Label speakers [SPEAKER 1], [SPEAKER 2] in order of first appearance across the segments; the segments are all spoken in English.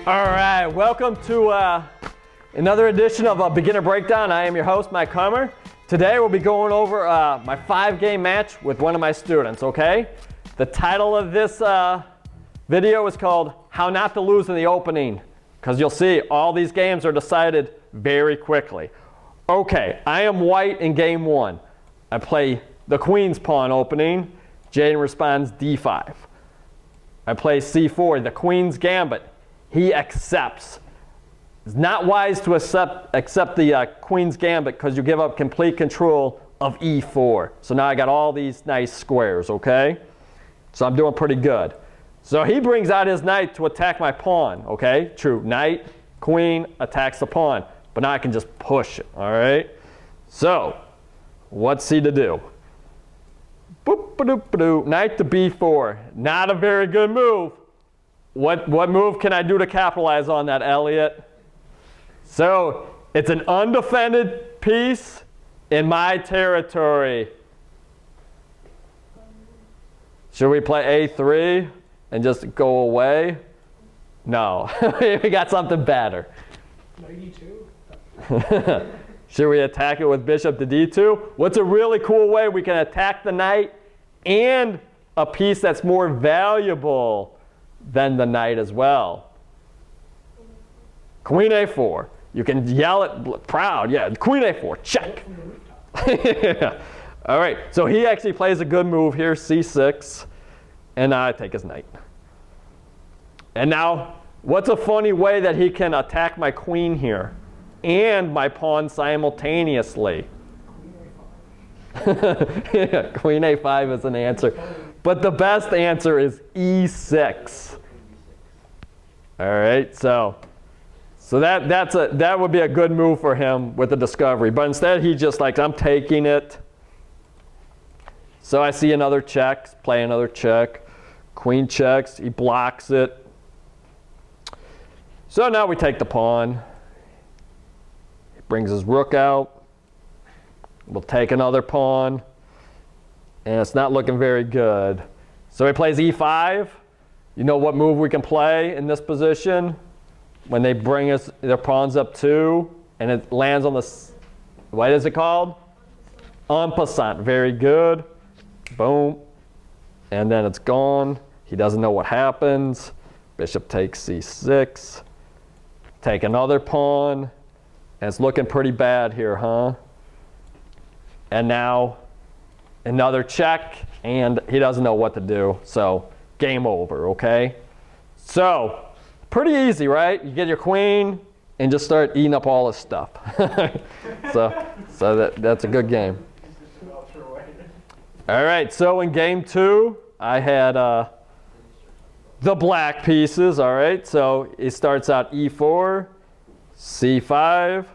[SPEAKER 1] All right, welcome to another edition of a Beginner Breakdown. I am your host, Mike Kummer. Today we'll be going over my 5-game match with one of my students, okay? The title of this video is called How Not to Lose in the Opening, because you'll see all these games are decided very quickly. Okay, I am white in game 1. I play the Queen's Pawn opening. Jaden responds D5. I play C4, the Queen's Gambit. He accepts. It's not wise to accept the Queen's Gambit because you give up complete control of E4. So now I got all these nice squares, okay? So I'm doing pretty good. So he brings out his knight to attack my pawn, okay? True, knight, queen, attacks the pawn. But now I can just push it, all right? So, what's he to do? Boop-ba-doop-ba-doo. Knight to B4. Not a very good move. What move can I do to capitalize on that, Elliot? So, it's an undefended piece in my territory. Should we play A3 and just go away? No, we got something better.
[SPEAKER 2] E2.
[SPEAKER 1] Should we attack it with bishop to D2? What's a really cool way we can attack the knight and a piece that's more valuable than the knight as well? Queen A4. You can yell it proud. Yeah, Queen A4, check. Yeah. All right, so he actually plays a good move here, C6, and I take his knight. And now, what's a funny way that he can attack my queen here and my pawn simultaneously? Yeah, Queen A5 is an answer. But the best answer is E6. All right, so that would be a good move for him with the discovery. But instead, he just like, I'm taking it. So I see another check, play another check. Queen checks, he blocks it. So now we take the pawn. He brings his rook out. We'll take another pawn. And it's not looking very good. So he plays E5. You know what move we can play in this position? When they bring their pawns up 2 and it lands on the, what is it called? En passant. Very good. Boom. And then it's gone. He doesn't know what happens. Bishop takes C6. Take another pawn. And it's looking pretty bad here, huh? And now another check, and he doesn't know what to do. So game over, okay? So pretty easy, right? You get your queen and just start eating up all his stuff. so that's a good game. All right, so in game 2, I had the black pieces, all right? So it starts out E4, C5,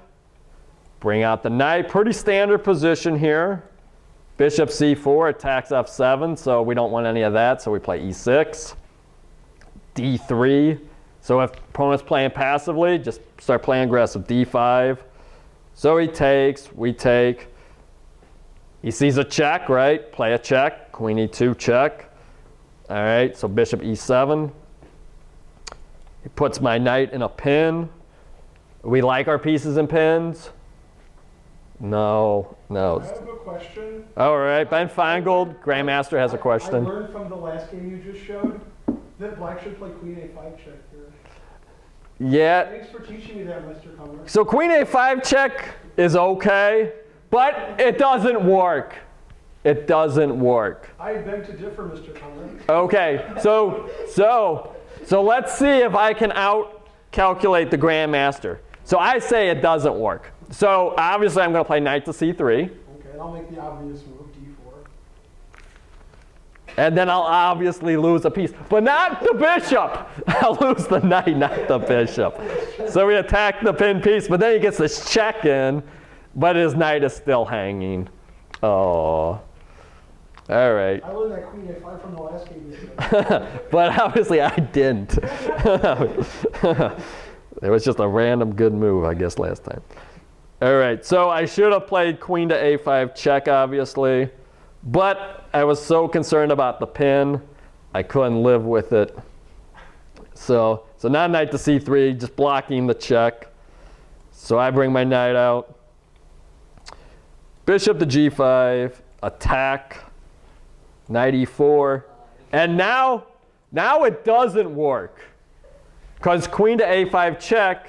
[SPEAKER 1] bring out the knight. Pretty standard position here. Bishop C4 attacks F7, so we don't want any of that, so we play E6. D3. So if opponent's playing passively, just start playing aggressive. D5. So he takes, we take. He sees a check, right? Play a check. Queen E2 check. All right, so bishop E7. He puts my knight in a pin. We like our pieces in pins? No.
[SPEAKER 2] I have a question.
[SPEAKER 1] All right, Ben Feingold, Grandmaster, has a question.
[SPEAKER 2] I learned from the last game you just showed that black should play Queen A5 check here.
[SPEAKER 1] Yeah.
[SPEAKER 2] Thanks for teaching me that, Mr. Kummer.
[SPEAKER 1] So Queen A5 check is okay, but it doesn't work. It doesn't work.
[SPEAKER 2] I beg to differ, Mr. Kummer.
[SPEAKER 1] Okay, so let's see if I can out-calculate the Grandmaster. So I say it doesn't work. So obviously I'm going to play knight to C3.
[SPEAKER 2] Okay, and I'll make the obvious move, D4.
[SPEAKER 1] And then I'll obviously lose a piece. But not the bishop! I'll lose the knight, not the bishop. So we attack the pin piece, but then he gets this check in, but his knight is still hanging. Oh. All right.
[SPEAKER 2] I learned that Queen A5 from the last game.
[SPEAKER 1] But obviously I didn't. It was just a random good move, I guess, last time. All right, so I should have played queen to A5 check, obviously. But I was so concerned about the pin, I couldn't live with it. So So now knight to c3, just blocking the check. So I bring my knight out. Bishop to g5, attack, knight e4. And now it doesn't work. Because queen to a5 check,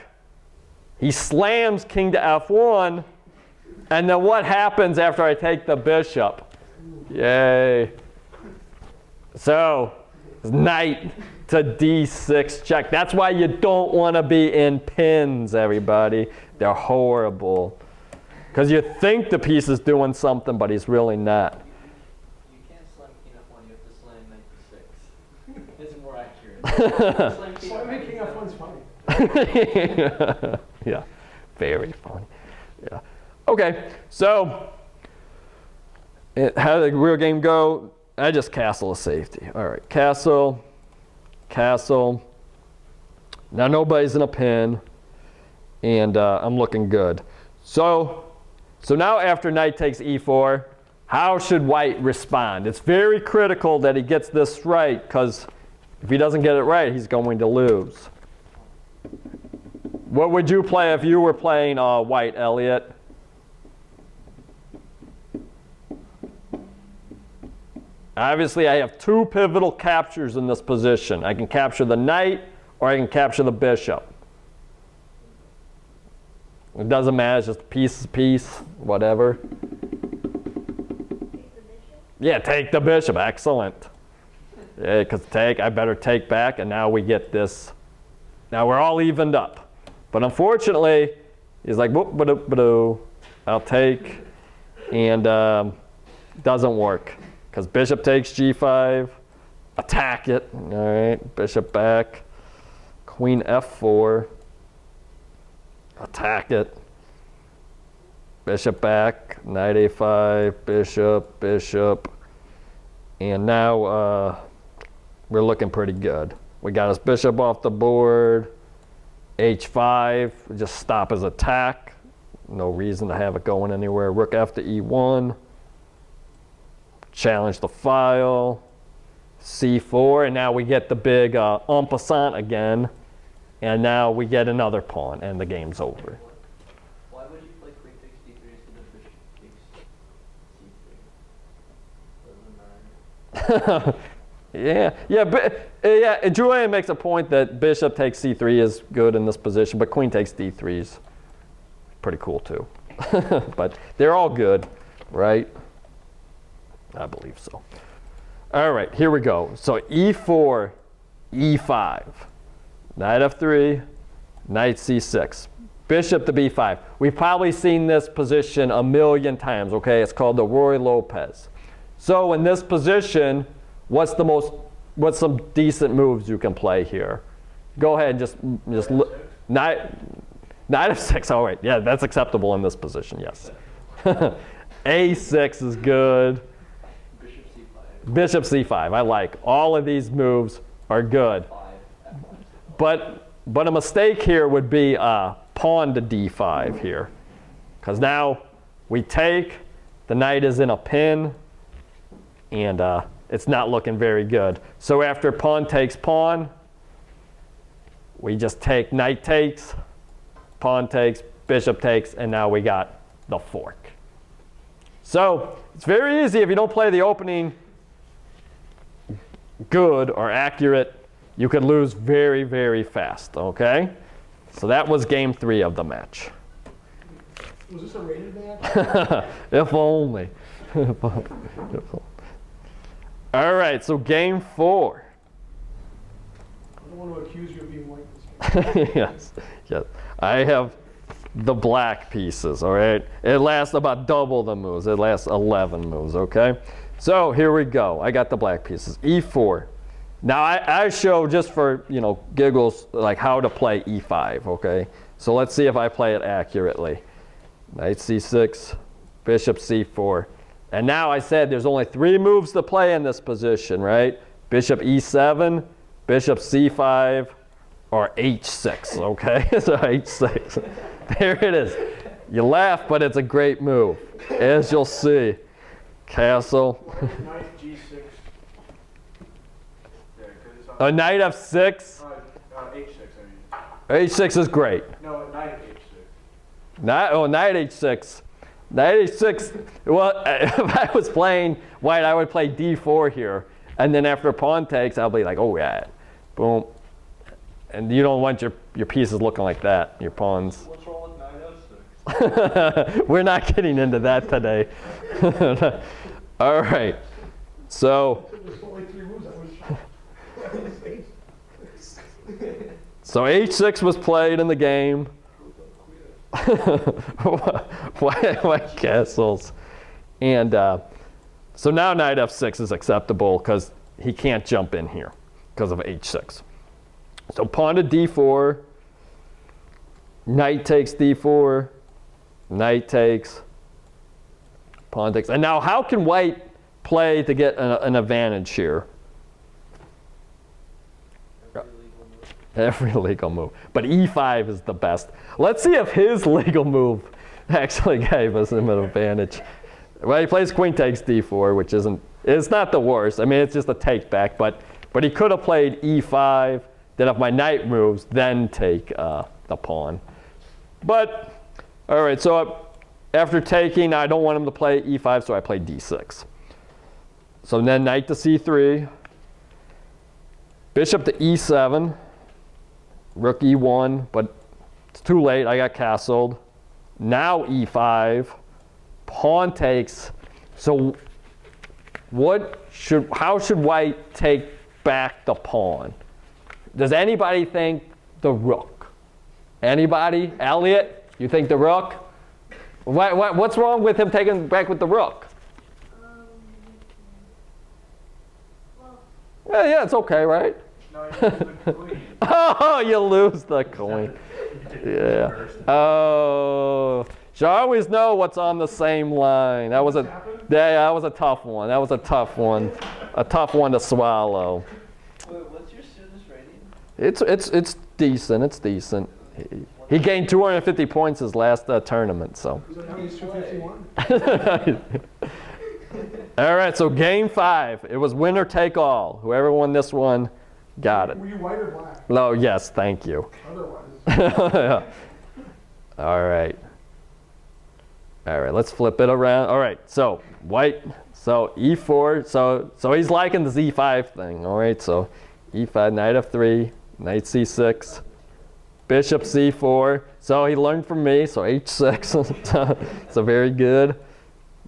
[SPEAKER 1] he slams king to f1. And then what happens after I take the bishop? Yay. So, knight to d6 check. That's why you don't want to be in pins, everybody. They're horrible. Because you think the piece is doing something, but he's really not.
[SPEAKER 3] You can't slam king f1, you have to slam knight to 6. It's more accurate.
[SPEAKER 2] Slamming king f1's funny.
[SPEAKER 1] Yeah, very funny. Yeah. Okay, so how did the real game go? I just castle a safety. All right, castle, castle. Now nobody's in a pin, and I'm looking good. So now after knight takes e4, how should white respond? It's very critical that he gets this right, because if he doesn't get it right, he's going to lose. What would you play if you were playing white, Elliot? Obviously, I have two pivotal captures in this position. I can capture the knight, or I can capture the bishop. It doesn't matter, it's just piece to piece, whatever.
[SPEAKER 4] Take the bishop?
[SPEAKER 1] Yeah, take the bishop, excellent. Yeah, because I better take back, and now we get this. Now we're all evened up. But unfortunately, he's like, whoop, ba-do, I'll take, and doesn't work. Because bishop takes g5, attack it, all right, bishop back, queen f4, attack it, bishop back, knight a5, bishop, bishop, and now we're looking pretty good. We got his bishop off the board, h5, just stop his attack, no reason to have it going anywhere, rook f to e1, challenge the file, c4, and now we get the big en passant again, and now we get another pawn, and the game's over.
[SPEAKER 3] Why would you play queen takes d3 instead of bishop takes c3? Doesn't matter.
[SPEAKER 1] Yeah, Julian makes a point that bishop takes c3 is good in this position, but queen takes d3 is pretty cool too. But they're all good, right? I believe so. All right, here we go. So e4, e5, knight f3, knight c6, bishop to b5. We've probably seen this position a million times, okay? It's called the Ruy Lopez. So in this position, what's some decent moves you can play here? Go ahead, just knight f6, all right. Yeah, that's acceptable in this position, yes. a6 is good. Bishop c5, I like. All of these moves are good. But a mistake here would be pawn to d5 here. Because now we take, the knight is in a pin, and it's not looking very good. So after pawn takes pawn, we just take knight takes, pawn takes, bishop takes, and now we got the fork. So it's very easy if you don't play the opening good or accurate, you could lose very, very fast, okay? So that was game 3 of the match.
[SPEAKER 2] Was this a rated match?
[SPEAKER 1] If only. All right, so game 4.
[SPEAKER 2] I don't want to accuse you of being white this game.
[SPEAKER 1] Yes. I have the black pieces, all right? It lasts about double the moves. It lasts 11 moves, okay? So here we go. I got the black pieces. e4. Now I show just for giggles like how to play e5. Okay. So let's see if I play it accurately. Knight c6, bishop c4, and now I said there's only 3 moves to play in this position, right? Bishop e7, bishop c5, or h6. Okay. So h6. There it is. You laugh, but it's a great move, as you'll see. Castle.
[SPEAKER 2] Knight g6.
[SPEAKER 1] A knight f6.
[SPEAKER 2] H6.
[SPEAKER 1] H6 is great.
[SPEAKER 2] No, knight H6.
[SPEAKER 1] Knight H6. Knight H6, well, if I was playing white, I would play D4 here. And then after pawn takes, I'll be like, oh yeah, boom. And you don't want your pieces looking like that, your pawns.
[SPEAKER 3] What's wrong with knight F6?
[SPEAKER 1] We're not getting into that today. All right, so.
[SPEAKER 2] There's only 3 moves. I was
[SPEAKER 1] So H6 was played in the game. White castles. And so now knight F6 is acceptable because he can't jump in here because of H6. So pawn to D4, knight takes D4, knight takes, pawn takes. And now how can white play to get an advantage here? Every legal move. But E5 is the best. Let's see if his legal move actually gave us him an advantage. Well, he plays queen takes D4, which it's not the worst. I mean, it's just a take back, but he could have played E5. Then if my knight moves, then take the pawn. But, all right, so after taking, I don't want him to play E5, so I play D6. So then knight to C3, bishop to E7, rook E1, but it's too late, I got castled. Now E5, pawn takes. So how should white take back the pawn? Does anybody think the rook? Anybody? Elliot, you think the rook? What's wrong with him taking back with the rook?
[SPEAKER 4] Well,
[SPEAKER 1] Yeah, it's okay, right?
[SPEAKER 2] No, you lose the queen.
[SPEAKER 1] Oh, you lose the coin. Yeah. Oh, you always know what's on the same line. That was that was a tough one. That was a tough one. A tough one to swallow.
[SPEAKER 3] Wait, what's your student's rating?
[SPEAKER 1] It's decent. It's decent. He gained 250 points his last tournament, so.
[SPEAKER 2] So now he's 251.
[SPEAKER 1] All right, so game 5. It was winner take all. Whoever won this one got it.
[SPEAKER 2] Were you white or black?
[SPEAKER 1] No, yes, thank you.
[SPEAKER 2] Otherwise.
[SPEAKER 1] All right. All right, let's flip it around. All right, so white, so E4, so he's liking the Z5 thing. All right, so E5, knight F3, knight C6, bishop C4. So he learned from me, so H6, so very good.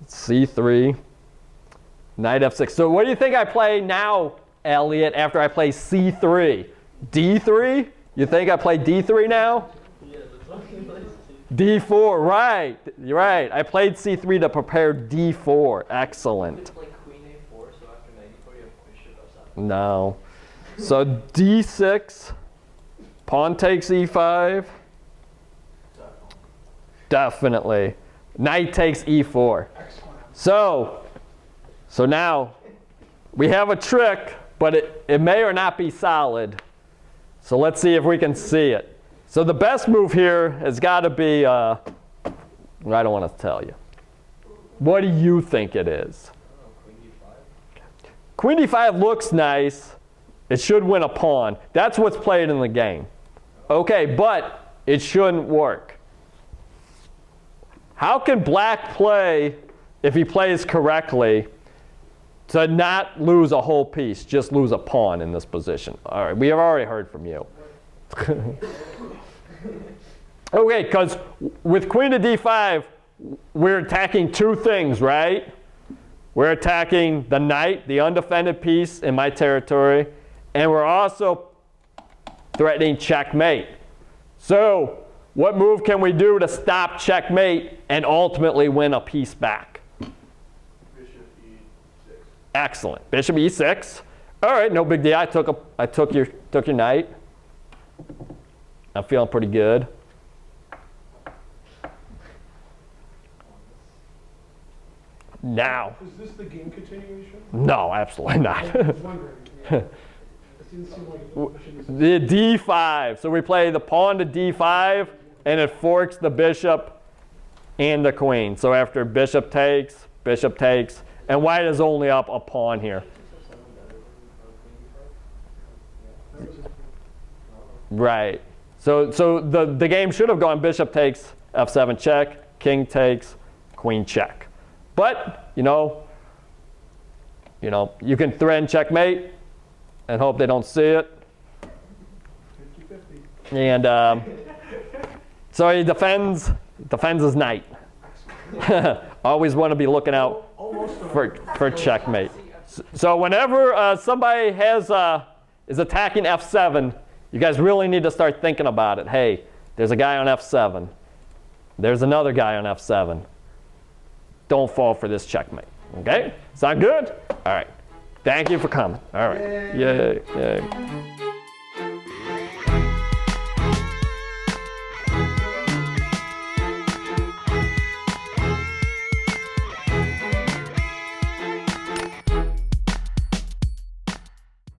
[SPEAKER 1] C3, knight F6. So what do you think I play now, Elliot, after I play C3? D3? You think I play D3 now?
[SPEAKER 3] Yeah, that's what he likes to.
[SPEAKER 1] D4, right. You're right. I played C3 to prepare D4. Excellent.
[SPEAKER 3] It's like queen A4, so after knight E4 you have bishop F7.
[SPEAKER 1] No. So D6, pawn takes E5. Definitely. Knight takes E4. So now we have a trick, but it may or not be solid. So let's see if we can see it. So the best move here has got to be, I don't want to tell you. What do you think it is? Queen D5 looks nice. It should win a pawn. That's what's played in the game. Okay, but it shouldn't work. How can black play, if he plays correctly, to not lose a whole piece, just lose a pawn in this position? All right, we have already heard from you. Okay, because with queen to D5, we're attacking two things, right? We're attacking the knight, the undefended piece in my territory, and we're also threatening checkmate. So what move can we do to stop checkmate and ultimately win a piece back?
[SPEAKER 2] Bishop E6.
[SPEAKER 1] Excellent. Bishop E6. All right, no big deal. I took your knight. I'm feeling pretty good. Now.
[SPEAKER 2] Is this the game continuation?
[SPEAKER 1] No, absolutely not.
[SPEAKER 2] I was wondering. Yeah. It didn't seem like it.
[SPEAKER 1] The D5. So we play the pawn to D5, and it forks the bishop and the queen. So after bishop takes, and white is only up a pawn here. Right. So the game should have gone bishop takes, f7 check, king takes, queen check. But, you can threaten checkmate and hope they don't see it.
[SPEAKER 2] 50-50.
[SPEAKER 1] And so he defends his knight. Always want to be looking out for checkmate. So whenever somebody is attacking f7, you guys really need to start thinking about it. Hey, there's a guy on f7. There's another guy on f7. Don't fall for this checkmate. Okay? Sound good? All right. Thank you for coming. All right. Yay. Yay.